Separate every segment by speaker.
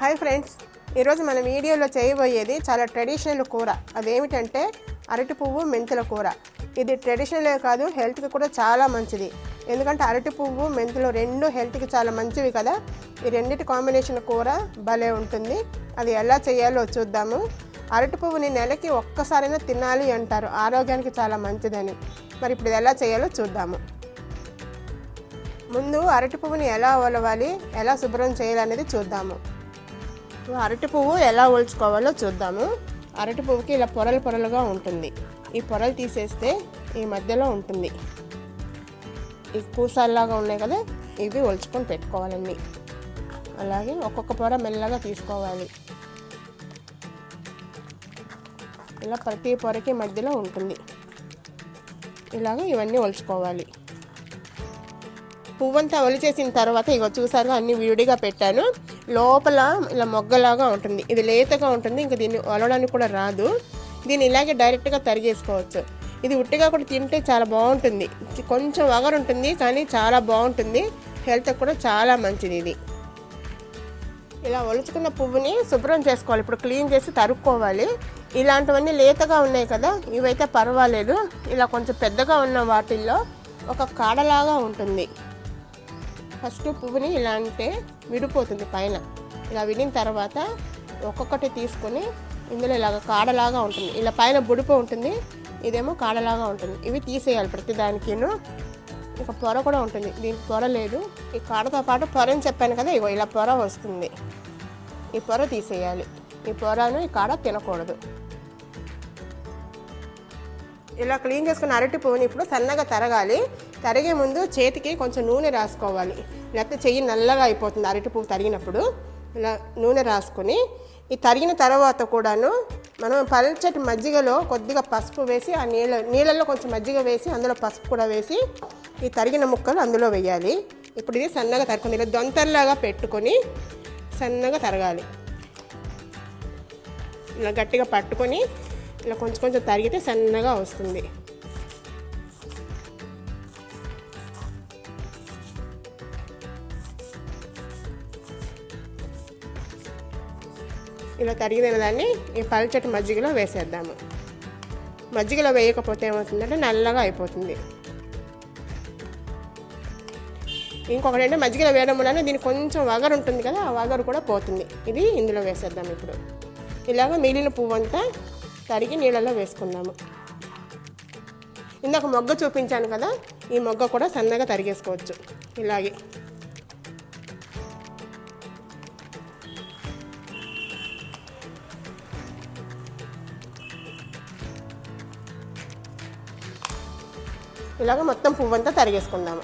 Speaker 1: Hi friends, ఈరోజు మన వీడియోలో చేయబోయేది చాలా ట్రెడిషనల్ కూర. అదేమిటంటే అరటి పువ్వు మెంతుల కూర. ఇది ట్రెడిషనలే కాదు, హెల్త్కి కూడా చాలా మంచిది. ఎందుకంటే అరటి పువ్వు మెంతులు రెండు హెల్త్కి చాలా మంచివి కదా. ఈ రెండింటి కాంబినేషన్ కూర భలే ఉంటుంది. అది ఎలా చేయాలో చూద్దాము. అరటి పువ్వుని నెలకి ఒక్కసారైనా తినాలి అంటారు, ఆరోగ్యానికి చాలా మంచిదని. మరి ఇప్పుడు ఇది ఎలా చేయాలో చూద్దాము. ముందు అరటి పువ్వుని ఎలా ఒలవాలి, ఎలా శుభ్రం చేయాలనేది చూద్దాము. అరటి పువ్వు ఎలా ఒలుచుకోవాలో చూద్దాము. అరటి పువ్వుకి ఇలా పొరలు పొరలుగా ఉంటుంది. ఈ పొరలు తీసేస్తే ఈ మధ్యలో ఉంటుంది, ఈ కూసాల్లాగా ఉన్నాయి కదా, ఇవి ఒలుచుకొని పెట్టుకోవాలన్నీ. అలాగే ఒక్కొక్క పొర మెల్లగా తీసుకోవాలి. ఇలా ప్రతి పొరకి మధ్యలో ఉంటుంది. ఇలాగ ఇవన్నీ ఒలుచుకోవాలి. పువ్వంతా ఒలిచేసిన తర్వాత ఇగో చూసారుగా అన్ని విడిగా పెట్టాను. లోపల ఇలా మొగ్గలాగా ఉంటుంది, ఇది లేతగా ఉంటుంది. ఇంకా దీన్ని ఒలవడానికి కూడా రాదు. దీన్ని ఇలాగే డైరెక్ట్గా తరిగేసుకోవచ్చు. ఇది ఉట్టిగా కూడా తింటే చాలా బాగుంటుంది. కొంచెం వగరు ఉంటుంది కానీ చాలా బాగుంటుంది, హెల్త్కి కూడా చాలా మంచిది. ఇది ఇలా ఒలుచుకున్న పువ్వుని శుభ్రం చేసుకోవాలి. ఇప్పుడు క్లీన్ చేసి తరుక్కోవాలి. ఇలాంటివన్నీ లేతగా ఉన్నాయి కదా, ఇవైతే పర్వాలేదు. ఇలా కొంచెం పెద్దగా ఉన్న వాటిల్లో ఒక కాడలాగా ఉంటుంది. ఫస్ట్ పువ్వుని ఇలా అంటే విడిపోతుంది పైన. ఇలా విడిన తర్వాత ఒక్కొక్కటి తీసుకొని ఇందులో ఇలాగ కాడలాగా ఉంటుంది. ఇలా పైన బుడిపో ఉంటుంది, ఇదేమో కాడలాగా ఉంటుంది. ఇవి తీసేయాలి ప్రతి దానికిను. ఇక పొర కూడా ఉంటుంది, దీనికి పొర లేదు. ఈ కాడతో పాటు పొరని చెప్పాను కదా, ఇగో ఇలా పొర వస్తుంది. ఈ పొర తీసేయాలి. ఈ పొరను ఈ కాడ తినకూడదు. ఇలా క్లీన్ చేసుకున్న అరటి పువ్వుని ఇప్పుడు సన్నగా తరగాలి. తరిగే ముందు చేతికి కొంచెం నూనె రాసుకోవాలి, లేకపోతే చెయ్యి నల్లగా అయిపోతుంది అరటి పువ్వు తరిగినప్పుడు. ఇలా నూనె రాసుకొని ఈ తరిగిన తర్వాత కూడాను మనం పల్చటి మజ్జిగలో కొద్దిగా పసుపు వేసి, ఆ నీళ్ళల్లో కొంచెం మజ్జిగ వేసి అందులో పసుపు కూడా వేసి ఈ తరిగిన ముక్కలు అందులో వేయాలి. ఇప్పుడు ఇది సన్నగా తరుకుంది. ఇలా దొంతల్లాగా పెట్టుకొని సన్నగా తరగాలి. ఇలా గట్టిగా పట్టుకొని ఇలా కొంచెం కొంచెం తరిగితే సన్నగా వస్తుంది. ఇలా తరిగిన దాన్ని ఈ పల్చటి మజ్జిగలో వేసేద్దాము. మజ్జిగలో వేయకపోతే ఏమవుతుందంటే నల్లగా అయిపోతుంది. ఇంకొకటి అంటే మజ్జిగలో వేయడం వలన దీనికి కొంచెం వగరు ఉంటుంది కదా, ఆ వగరు కూడా పోతుంది. ఇది ఇందులో వేసేద్దాం. ఇప్పుడు ఇలాగ మిగిలిన పువ్వు అంతా తరిగి నీళ్ళలో వేసుకుందాము. ఇందాక మొగ్గ చూపించాను కదా, ఈ మొగ్గ కూడా సన్నగా తరిగేసుకోవచ్చు. ఇలాగే ఇలాగ మొత్తం పువ్వంతా తరిగేసుకుందాము.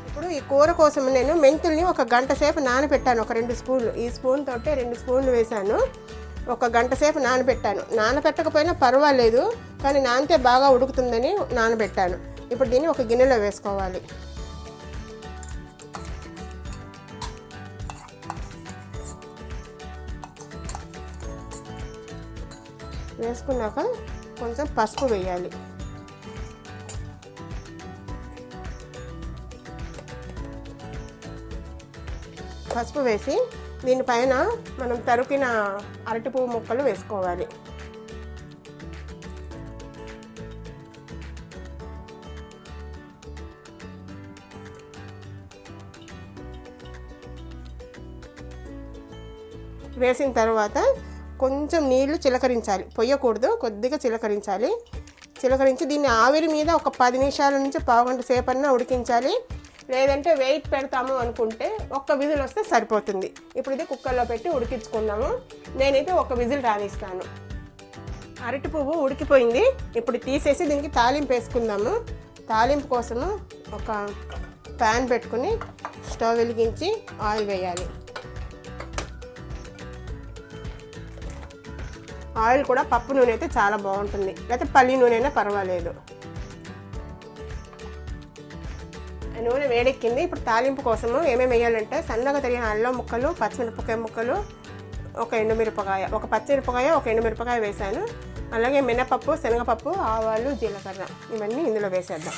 Speaker 1: ఇప్పుడు ఈ కూర కోసం నేను మెంతుల్ని ఒక గంట సేపు నానబెట్టాను. ఒక 2 స్పూన్లు, ఈ స్పూన్ తోటే 2 స్పూన్లు వేసాను. ఒక గంట సేపు నానబెట్టాను. నానబెట్టకపోయినా పర్వాలేదు, కానీ నానితే బాగా ఉడుకుతుందని నానబెట్టాను. ఇప్పుడు దీన్ని ఒక గిన్నెలో వేసుకోవాలి. వేసుకున్నాక కొంచెం పసుపు వేయాలి. పసుపు వేసి దీనిపైన మనం తరిగిన అరటి పువ్వు ముక్కలు వేసుకోవాలి. వేసిన తర్వాత కొంచెం నీళ్లు చిలకరించాలి, పొయ్యకూడదు, కొద్దిగా చిలకరించాలి. చిలకరించి దీన్ని ఆవిరి మీద ఒక 10 నిమిషాల నుంచి పావుగంట సేపన్నా ఉడికించాలి. లేదంటే వెయిట్ పెడతాము అనుకుంటే ఒక్క విజిల్ వస్తే సరిపోతుంది. ఇప్పుడు ఇది కుక్కర్లో పెట్టి ఉడికించుకుందాము. నేనైతే ఒక విజిల్ రానిస్తాను. అరటి పువ్వు ఉడికిపోయింది. ఇప్పుడు తీసేసి దీనికి తాలింపు వేసుకుందాము. తాలింపు కోసము ఒక ప్యాన్ పెట్టుకుని స్టవ్ వెలిగించి ఆయిల్ వేయాలి. ఆయిల్ కూడా పప్పు నూనె అయితే చాలా బాగుంటుంది, లేకపోతే పల్లి నూనె అయినా పర్వాలేదు. నూనె వేడెక్కింది. ఇప్పుడు తాలింపు కోసము ఏమేమి వేయాలంటే సన్నగా తరిగిన అల్లం ముక్కలు, పచ్చిమిరపకాయ ముక్కలు, ఒక ఎండుమిరపకాయ, ఒక పచ్చిమిరపకాయ, ఒక ఎండుమిరపకాయ వేసాను. అలాగే మినపప్పు, శనగపప్పు, ఆవాలు, జీలకర్ర, ఇవన్నీ ఇందులో వేసేద్దాం.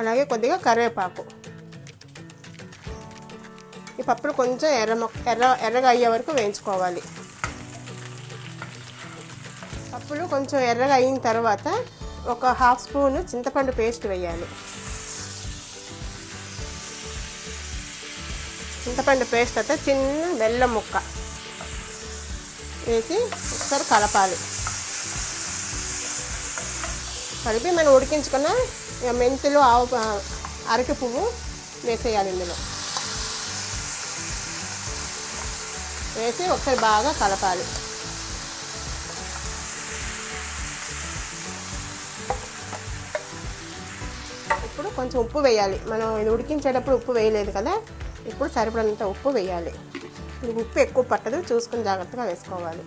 Speaker 1: అలాగే కొద్దిగా కరివేపాకు. ఈ పప్పులు కొంచెం ఎర్రగా అయ్యే వరకు వేయించుకోవాలి. పప్పులు కొంచెం ఎర్రగా అయిన తర్వాత ఒక 1/2 స్పూను చింతపండు పేస్ట్ వేయాలి. చింతపండు పేస్ట్ అయితే చిన్న బెల్లం ముక్క వేసి ఒకసారి కలపాలి. కలిపి మనం ఉడికించుకున్న మెంతులు అరటి పువ్వు వేసేయాలి. ఇందులో వేసి ఒకసారి బాగా కలపాలి. ఇప్పుడు కొంచెం ఉప్పు వేయాలి. మనం ఇది ఉడికించేటప్పుడు ఉప్పు వేయలేదు కదా, ఇప్పుడు సరిపడినంత ఉప్పు వేయాలి. ఇది ఉప్పు ఎక్కువ పట్టదు, చూసుకుని జాగ్రత్తగా వేసుకోవాలి.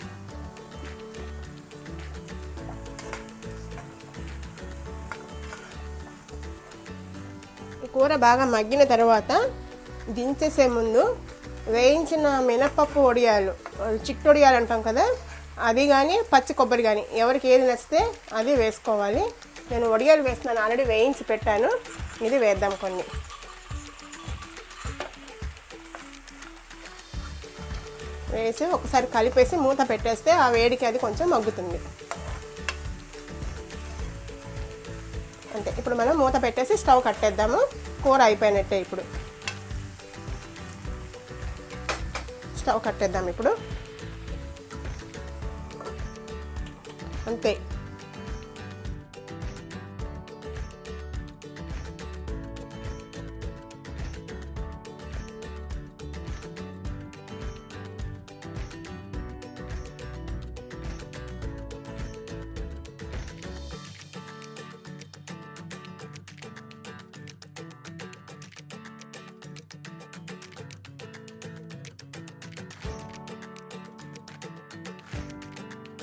Speaker 1: ఈ కూర బాగా మగ్గిన తర్వాత దించేసే ముందు వేయించిన మినపప్పు వడియాలు, చిట్టు వడియాలు అంటాం కదా, అది కానీ పచ్చి కొబ్బరి కానీ ఎవరికి ఏది నచ్చితే అది వేసుకోవాలి. నేను వడియాలు వేస్తున్నాను, ఆల్రెడీ వేయించి పెట్టాను. ఇది వేద్దాం కొన్ని. వేసి ఒకసారి కలిపేసి మూత పెట్టేస్తే ఆ వేడికి అది కొంచెం మగ్గుతుంది. అంతే. ఇప్పుడు మనం మూత పెట్టేసి స్టవ్ కట్టేద్దాము. కూర అయిపోయినట్టే. ఇప్పుడు స్టవ్ కట్టేద్దాం. ఇప్పుడు అంతే.